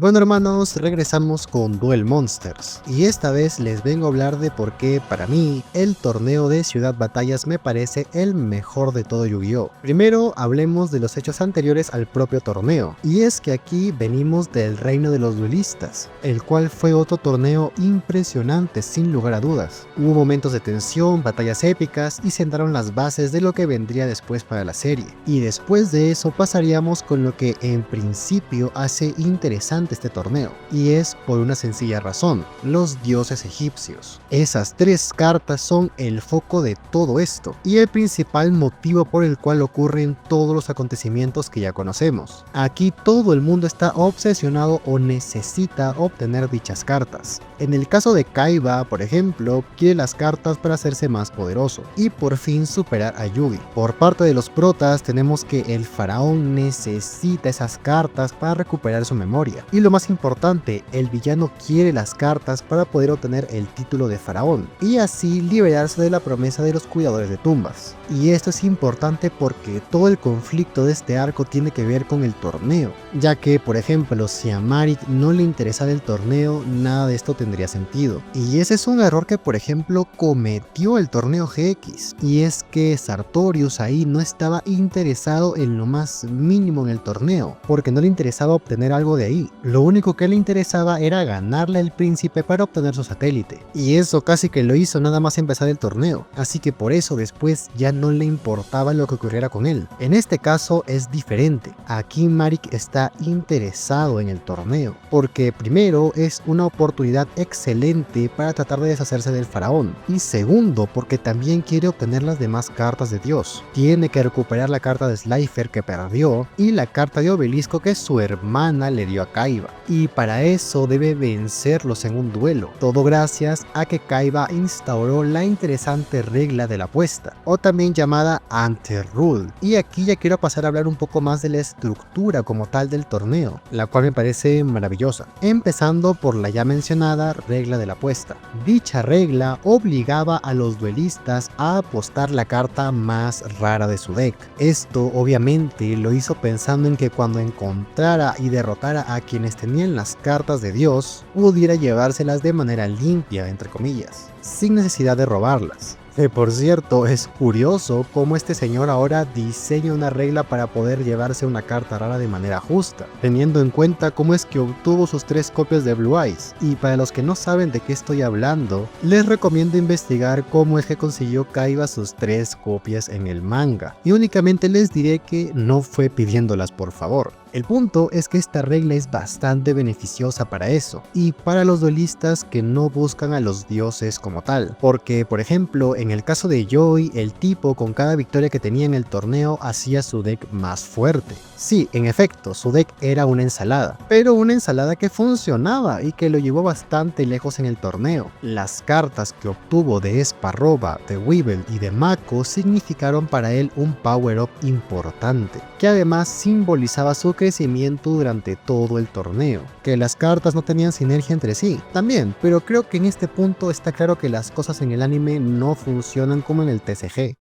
Bueno hermanos, regresamos con Duel Monsters, y esta vez les vengo a hablar de por qué para mí el torneo de Ciudad Batallas me parece el mejor de todo Yu-Gi-Oh! Primero hablemos de los hechos anteriores al propio torneo, y es que aquí venimos del Reino de los Duelistas, el cual fue otro torneo impresionante sin lugar a dudas. Hubo momentos de tensión, batallas épicas y sentaron las bases de lo que vendría después para la serie, y después de eso pasaríamos con lo que en principio hace interesante este torneo, y es por una sencilla razón: los dioses egipcios. Esas tres cartas son el foco de todo esto, y el principal motivo por el cual ocurren todos los acontecimientos que ya conocemos. Aquí todo el mundo está obsesionado o necesita obtener dichas cartas. En el caso de Kaiba, por ejemplo, quiere las cartas para hacerse más poderoso, y por fin superar a Yugi. Por parte de los protas tenemos que el faraón necesita esas cartas para recuperar su memoria. Y lo más importante, el villano quiere las cartas para poder obtener el título de faraón y así liberarse de la promesa de los cuidadores de tumbas. Y esto es importante porque todo el conflicto de este arco tiene que ver con el torneo, ya que por ejemplo si a Marik no le interesara el torneo, nada de esto tendría sentido. Y ese es un error que por ejemplo cometió el torneo GX, y es que Sartorius ahí no estaba interesado en lo más mínimo en el torneo, porque no le interesaba obtener algo de ahí. Lo único que le interesaba era ganarle al príncipe para obtener su satélite, y eso casi que lo hizo nada más empezar el torneo, así que por eso después ya no le importaba lo que ocurriera con él. En este caso es diferente, aquí Marik está interesado en el torneo, porque primero es una oportunidad excelente para tratar de deshacerse del faraón, y segundo porque también quiere obtener las demás cartas de Dios. Tiene que recuperar la carta de Slifer que perdió, y la carta de Obelisco que su hermana le dio a Kaiba, y para eso debe vencerlos en un duelo, todo gracias a que Kaiba instauró la interesante regla de la apuesta, o también llamada Ante-Rule. Y aquí ya quiero pasar a hablar un poco más de la estructura como tal del torneo, la cual me parece maravillosa, empezando por la ya mencionada regla de la apuesta. Dicha regla obligaba a los duelistas a apostar la carta más rara de su deck. Esto obviamente lo hizo pensando en que cuando encontrara y derrotara a quienes tenían las cartas de Dios, pudiera llevárselas de manera limpia, entre comillas, sin necesidad de robarlas. Que por cierto, es curioso cómo este señor ahora diseña una regla para poder llevarse una carta rara de manera justa, teniendo en cuenta cómo es que obtuvo sus 3 copias de Blue Eyes. Y para los que no saben de qué estoy hablando, les recomiendo investigar cómo es que consiguió Kaiba sus 3 copias en el manga, y únicamente les diré que no fue pidiéndolas por favor. El punto es que esta regla es bastante beneficiosa para eso, y para los duelistas que no buscan a los dioses como tal, porque por ejemplo en el caso de Joy, el tipo con cada victoria que tenía en el torneo hacía su deck más fuerte. Sí, en efecto, su deck era una ensalada, pero una ensalada que funcionaba y que lo llevó bastante lejos en el torneo. Las cartas que obtuvo de Esparroba, de Weevil y de Mako significaron para él un power up importante, que además simbolizaba su crecimiento durante todo el torneo. Que las cartas no tenían sinergia entre sí, también, pero creo que en este punto está claro que las cosas en el anime no funcionan como en el TCG.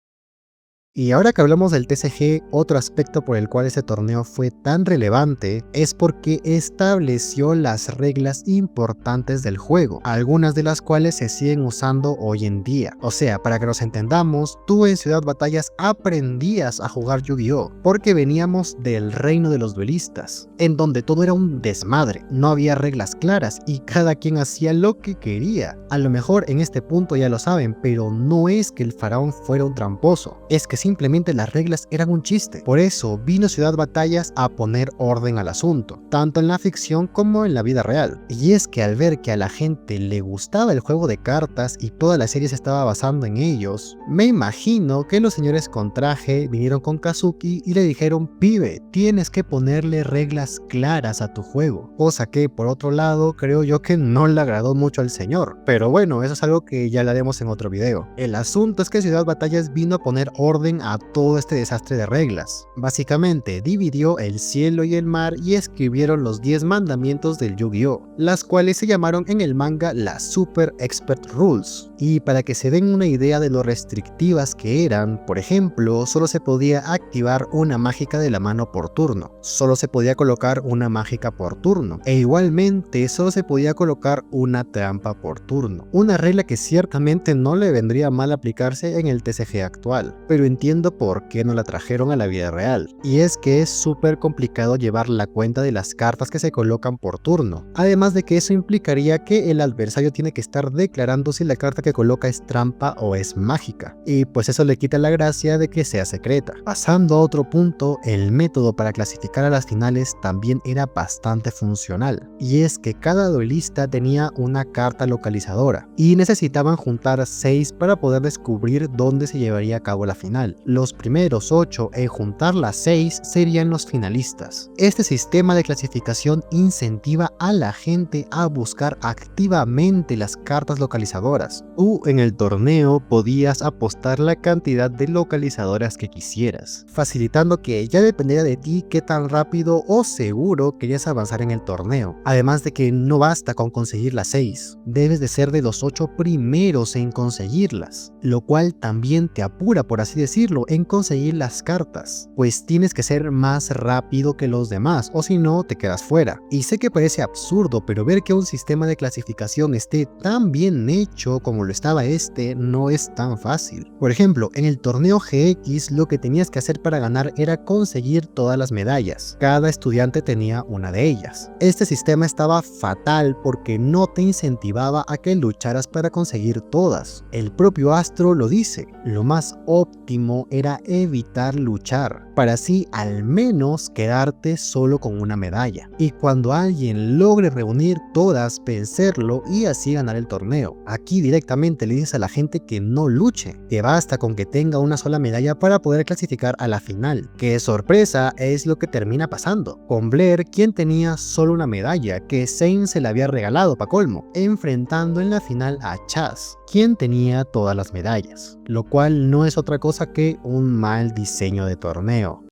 Y ahora que hablamos del TCG, otro aspecto por el cual ese torneo fue tan relevante es porque estableció las reglas importantes del juego, algunas de las cuales se siguen usando hoy en día. O sea, para que nos entendamos, tú en Ciudad Batallas aprendías a jugar Yu-Gi-Oh! Porque veníamos del reino de los duelistas, en donde todo era un desmadre, no había reglas claras y cada quien hacía lo que quería. A lo mejor en este punto ya lo saben, pero no es que el faraón fuera un tramposo, es que simplemente las reglas eran un chiste. Por eso vino Ciudad Batallas a poner orden al asunto, tanto en la ficción como en la vida real. Y es que al ver que a la gente le gustaba el juego de cartas y toda la serie se estaba basando en ellos, me imagino que los señores con traje vinieron con Kazuki y le dijeron: pibe, tienes que ponerle reglas claras a tu juego, cosa que por otro lado creo yo que no le agradó mucho al señor, pero bueno, eso es algo que ya hablaremos en otro video. El asunto es que Ciudad Batallas vino a poner orden fin a todo este desastre de reglas. Básicamente dividió el cielo y el mar y escribieron los 10 mandamientos del Yu-Gi-Oh, las cuales se llamaron en el manga las Super Expert Rules. Y para que se den una idea de lo restrictivas que eran, por ejemplo, solo se podía activar una mágica de la mano por turno, solo se podía colocar una mágica por turno, e igualmente solo se podía colocar una trampa por turno. Una regla que ciertamente no le vendría mal aplicarse en el TCG actual, pero entiendo por qué no la trajeron a la vida real. Y es que es súper complicado llevar la cuenta de las cartas que se colocan por turno, además de que eso implicaría que el adversario tiene que estar declarando si la carta que coloca es trampa o es mágica, y pues eso le quita la gracia de que sea secreta. Pasando a otro punto, el método para clasificar a las finales también era bastante funcional, y es que cada duelista tenía una carta localizadora, y necesitaban juntar 6 para poder descubrir dónde se llevaría a cabo la final. Los primeros 8 en juntar las 6 serían los finalistas. Este sistema de clasificación incentiva a la gente a buscar activamente las cartas localizadoras. En el torneo podías apostar la cantidad de localizadoras que quisieras, facilitando que ya dependiera de ti qué tan rápido o seguro querías avanzar en el torneo. Además de que no basta con conseguir las 6, debes de ser de los 8 primeros en conseguirlas, lo cual también te apura, por así decirlo, en conseguir las cartas, pues tienes que ser más rápido que los demás, o si no te quedas fuera. Y sé que parece absurdo, pero ver que un sistema de clasificación esté tan bien hecho como lo estaba este no es tan fácil. Por ejemplo, en el torneo GX lo que tenías que hacer para ganar era conseguir todas las medallas. Cada estudiante tenía una de ellas. Este sistema estaba fatal porque no te incentivaba a que lucharas para conseguir todas. El propio Astro lo dice, lo más óptimo era evitar luchar, para así al menos quedarte solo con una medalla. Y cuando alguien logre reunir todas, vencerlo y así ganar el torneo. Aquí directamente le dices a la gente que no luche, que basta con que tenga una sola medalla para poder clasificar a la final. Que sorpresa es lo que termina pasando con Blair, quien tenía solo una medalla que Zane se la había regalado pa' colmo, enfrentando en la final a Chaz, quien tenía todas las medallas, lo cual no es otra cosa que un mal diseño de torneo.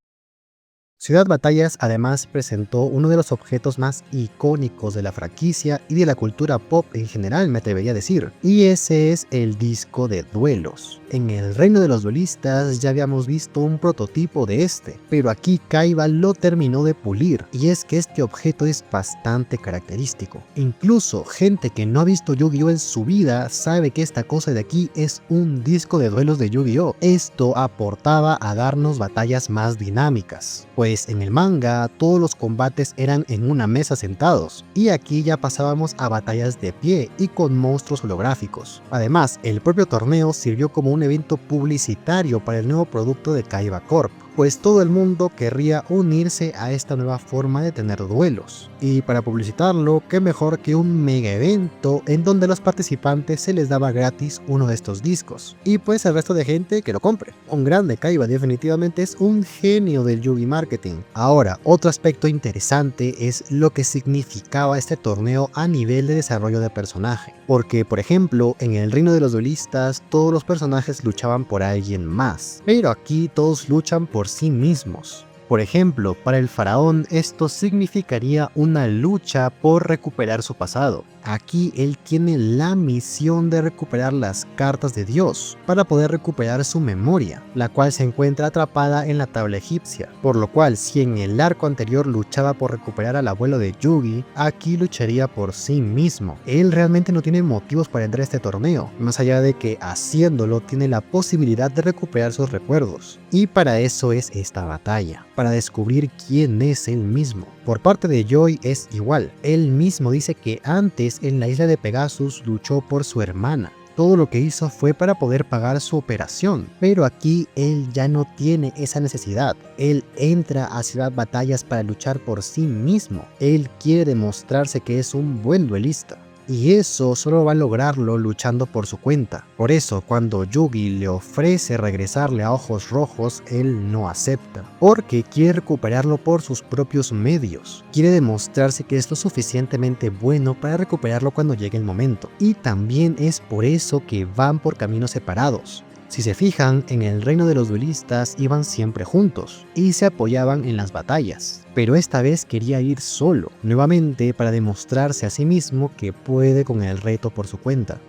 Ciudad Batallas además presentó uno de los objetos más icónicos de la franquicia y de la cultura pop en general, me atrevería a decir, y ese es el disco de duelos. En el reino de los duelistas ya habíamos visto un prototipo de este, pero aquí Kaiba lo terminó de pulir, y es que este objeto es bastante característico. Incluso gente que no ha visto Yu-Gi-Oh en su vida sabe que esta cosa de aquí es un disco de duelos de Yu-Gi-Oh. Esto aportaba a darnos batallas más dinámicas, pues en el manga todos los combates eran en una mesa sentados, y aquí ya pasábamos a batallas de pie y con monstruos holográficos. Además, el propio torneo sirvió como un evento publicitario para el nuevo producto de Kaiba Corp, pues todo el mundo querría unirse a esta nueva forma de tener duelos. Y para publicitarlo, qué mejor que un mega evento en donde a los participantes se les daba gratis uno de estos discos, y pues el resto de gente que lo compre. Un grande Kaiba, definitivamente es un genio del Yugi marketing. Ahora, otro aspecto interesante es lo que significaba este torneo a nivel de desarrollo de personaje, porque por ejemplo, en el reino de los duelistas todos los personajes luchaban por alguien más, pero aquí todos luchan por sí mismos. Por ejemplo, para el faraón esto significaría una lucha por recuperar su pasado. Aquí él tiene la misión de recuperar las cartas de Dios para poder recuperar su memoria, la cual se encuentra atrapada en la tabla egipcia, por lo cual si en el arco anterior luchaba por recuperar al abuelo de Yugi, aquí lucharía por sí mismo. Él realmente no tiene motivos para entrar a este torneo, más allá de que haciéndolo tiene la posibilidad de recuperar sus recuerdos, y para eso es esta batalla, para descubrir quién es él mismo. Por parte de Joy es igual, él mismo dice que antes en la isla de Pegasus luchó por su hermana. Todo lo que hizo fue para poder pagar su operación, pero aquí él ya no tiene esa necesidad. Él entra a Ciudad Batallas para luchar por sí mismo. Él quiere demostrarse que es un buen duelista. Y eso solo va a lograrlo luchando por su cuenta. Por eso, cuando Yugi le ofrece regresarle a Ojos Rojos, él no acepta, porque quiere recuperarlo por sus propios medios. Quiere demostrarse que es lo suficientemente bueno para recuperarlo cuando llegue el momento. Y también es por eso que van por caminos separados. Si se fijan, en el reino de los duelistas iban siempre juntos y se apoyaban en las batallas, pero esta vez quería ir solo, nuevamente para demostrarse a sí mismo que puede con el reto por su cuenta.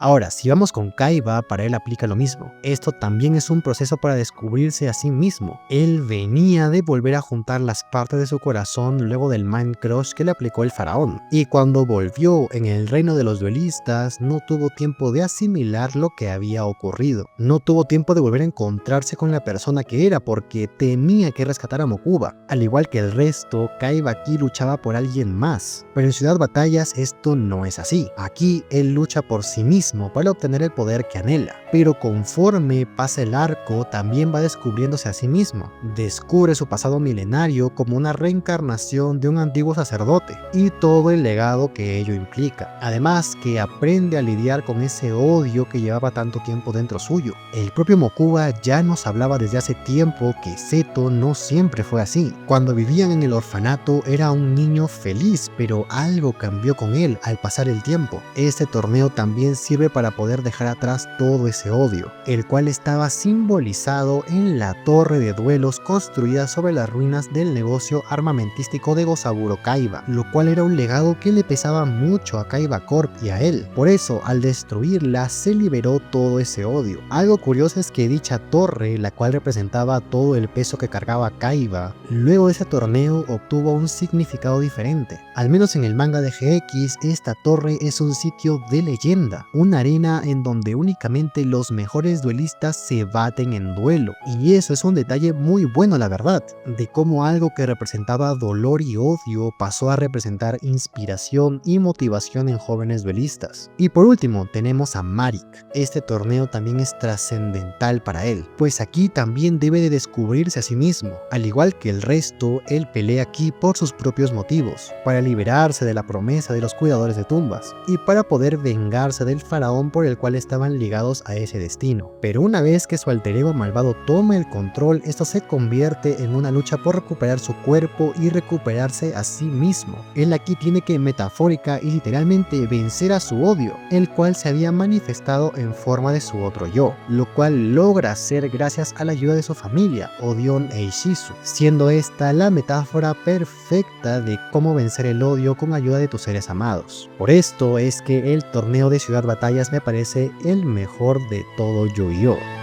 Ahora, si vamos con Kaiba, para él aplica lo mismo. Esto también es un proceso para descubrirse a sí mismo. Él venía de volver a juntar las partes de su corazón luego del Mind Crush que le aplicó el faraón. Y cuando volvió en el reino de los duelistas, no tuvo tiempo de asimilar lo que había ocurrido. No tuvo tiempo de volver a encontrarse con la persona que era porque tenía que rescatar a Mokuba. Al igual que el resto, Kaiba aquí luchaba por alguien más. Pero en Ciudad Batallas esto no es así. Aquí él lucha por sí mismo para obtener el poder que anhela, pero conforme pasa el arco también va descubriéndose a sí mismo. Descubre su pasado milenario como una reencarnación de un antiguo sacerdote y todo el legado que ello implica. Además que aprende a lidiar con ese odio que llevaba tanto tiempo dentro suyo. El propio Mokuba ya nos hablaba desde hace tiempo que Zeto no siempre fue así. Cuando vivían en el orfanato era un niño feliz, pero algo cambió con él al pasar el tiempo. Este torneo también sirve para poder dejar atrás todo ese odio, el cual estaba simbolizado en la torre de duelos construida sobre las ruinas del negocio armamentístico de Gosaburo Kaiba, lo cual era un legado que le pesaba mucho a Kaiba Corp y a él. Por eso, al destruirla, se liberó todo ese odio. Algo curioso es que dicha torre, la cual representaba todo el peso que cargaba Kaiba, luego de ese torneo obtuvo un significado diferente. Al menos en el manga de GX, esta torre es un sitio de leyenda, una arena en donde únicamente los mejores duelistas se baten en duelo, y eso es un detalle muy bueno, la verdad, de cómo algo que representaba dolor y odio pasó a representar inspiración y motivación en jóvenes duelistas. Y por último tenemos a Marik. Este torneo también es trascendental para él, pues aquí también debe de descubrirse a sí mismo. Al igual que el resto, él pelea aquí por sus propios motivos, para liberarse de la promesa de los cuidadores de tumbas y para poder vengarse del faraón por el cual estaban ligados a ese destino. Pero una vez que su alter ego malvado toma el control, esto se convierte en una lucha por recuperar su cuerpo y recuperarse a sí mismo. Él aquí tiene que metafórica y literalmente vencer a su odio, el cual se había manifestado en forma de su otro yo, lo cual logra hacer gracias a la ayuda de su familia, Odion e Ishizu, siendo esta la metáfora perfecta de cómo vencer el odio con ayuda de tus seres amados. Por esto es que el torneo de Ciudad Batallas me parece el mejor de todo Yu-Gi-Oh!